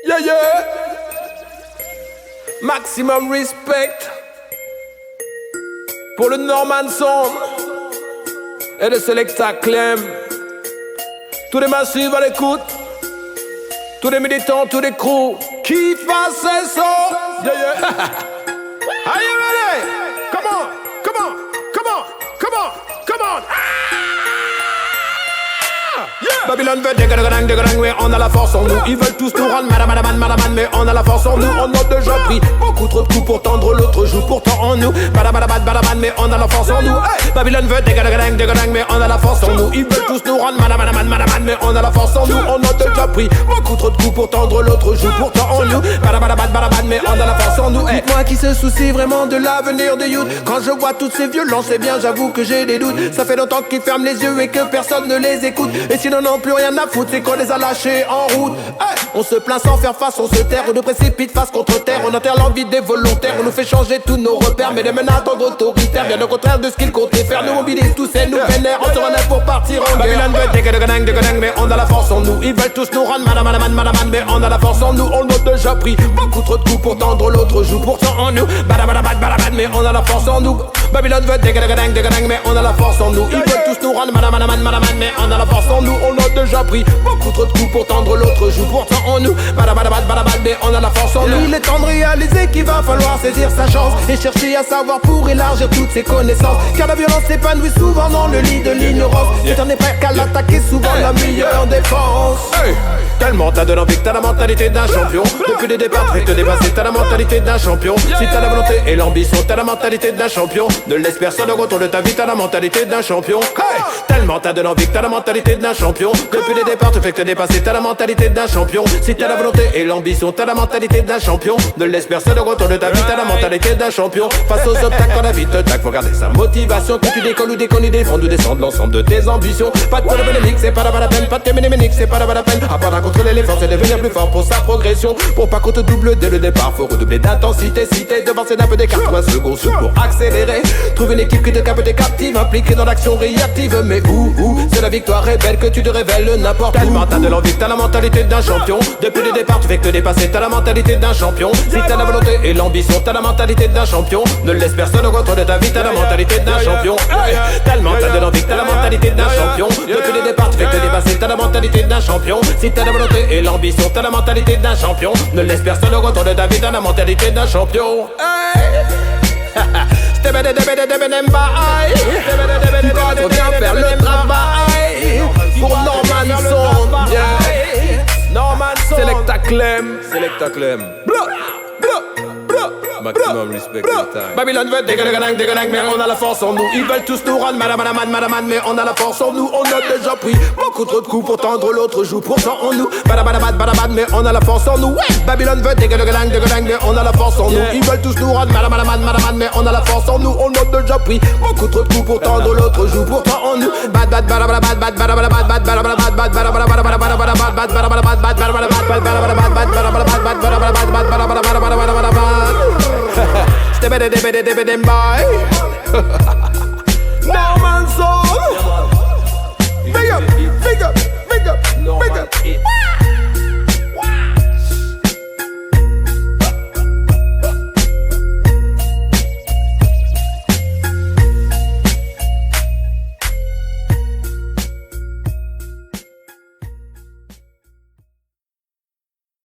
Yeah, yeah. Maximum respect pour le Norman Sound et le Selecta Clem. Tous les massifs à l'écoute, tous les militants, tous les crews qui fassent ces sons. Yeah, yeah. Are you ready? Come on, come on, come on, come on, come on. Yeah. Babylone veut dégadang, mais on a la force en nous. Ils veulent tous nous rendre madame, mais on a la force en nous. On a déjà pris beaucoup trop de coups pour tendre l'autre joue. Pourtant en nous, badaman, mais on a la force en nous. Hey. Babylone veut dégadang, mais on a la force en nous. Ils veulent tous nous rendre madame, mais on a la force en nous. On a déjà pris beaucoup trop de coups pour tendre l'autre joue. Pourtant en nous, badaman, mais on a la force en nous. Hey. Dites-moi qui se soucie vraiment de l'avenir de youth. Quand je vois toutes ces violences, eh bien j'avoue que j'ai des doutes. Ça fait longtemps qu'ils ferment les yeux et que personne ne les écoute. Et si n'en ont plus rien à foutre, c'est qu'on les a lâchés en route. Hey. On se plaint sans faire face, on se terre, on nous précipite face contre terre. On enterre l'envie des volontaires, on nous fait changer tous nos repères. Mais les menaces d'ordre autoritaire, bien au contraire de ce qu'ils comptaient faire. Nous mobilisent tous et nous vénèrent, on se relève pour partir en guerre. Babylone veut dégadang, mais on a la force en nous. Ils veulent tous nous rendre madame, mais on a la force en nous. On a déjà pris beaucoup trop de coups pour tendre l'autre joue. Pourtant en nous, badaman, mais on a la force en nous. Babylone veut dégadang, mais on a la force en nous. Ils veulent tous nous rendre madame, mais on a la force en nous. On a déjà pris beaucoup trop de coups pour tendre l'autre joue. Pourtant en nous, mais on a la force en nous. Il est temps de réaliser qu'il va falloir saisir sa chance et chercher à savoir pour élargir toutes ses connaissances. Car la violence s'épanouit souvent dans le lit de l'ignorance. Et t'en es prêt qu'à l'attaquer, souvent la meilleure défense. Hey. Tellement t'as de l'envie que t'as la mentalité d'un champion. Depuis le départ, tu te dépasser, t'as la mentalité d'un champion. Si t'as la volonté et l'ambition, t'as la mentalité d'un champion. Ne laisse personne au retour de ta vie, t'as la mentalité d'un champion. Hey. Tellement t'as de l'envie que t'as la mentalité d'un champion. Depuis le départ, tu fais que te dépasser, t'as la mentalité d'un champion. Si t'as la volonté et l'ambition, t'as la mentalité d'un champion. Ne laisse personne au retour de ta vie, t'as la mentalité d'un champion. Face aux obstacles quand la vie te tacle, faut garder sa motivation. Que tu décolles ou déconnes, des fonds ou descendre l'ensemble de tes ambitions. Pas de polémique, c'est pas la peine. Pas de téménéménique, c'est pas la peine. À part contrôler les forces et devenir plus fort pour sa progression. Pour pas qu'on te double dès le départ, faut redoubler d'intensité. Si t'es devant, c'est d'un peu d'écart, toi second sous pour accélérer. Trouve une équipe qui te capte, captive, impliquée dans l'action réactive. Mais où c'est la victoire est belle que tu te révèles n'importe où. Tellement t'as de l'envie, t'as la mentalité d'un champion. Depuis le départ, tu fais que te dépasser, t'as la mentalité d'un champion. Si t'as la volonté et l'ambition, t'as la mentalité d'un champion. Ne laisse personne au contrôle de ta vie, t'as la mentalité d'un champion. Hey. Tellement t'as de l'envie, t'as la mentalité d'un champion. Depuis le départ, tu fais que te dépasser, t'as la mentalité d'un champion. Si t'as la volonté et l'ambition, t'as la mentalité d'un champion. Ne laisse personne au contrôle de ta vie, t'as la mentalité d'un champion. Hey. Tu dois bien faire le travail pour Norman Sound. Yeah. Norman Sound. Selecta Clem. Maximum respect time. Babylone veut dégadang, mais on a la force en nous. Ils veulent tous nous rendre madame, mais on a la force en nous. On a déjà pris beaucoup trop de coups pour tendre l'autre joue. Pourtant en nous, badaman, mais on a la force en nous. Ouais. Babylone veut dégadang, mais on a la force en nous. Ils veulent tous nous rendre madame, mais on a la force en nous. On a déjà pris beaucoup trop de coups pour tendre l'autre joue. Pourtant en nous, Norman Sound.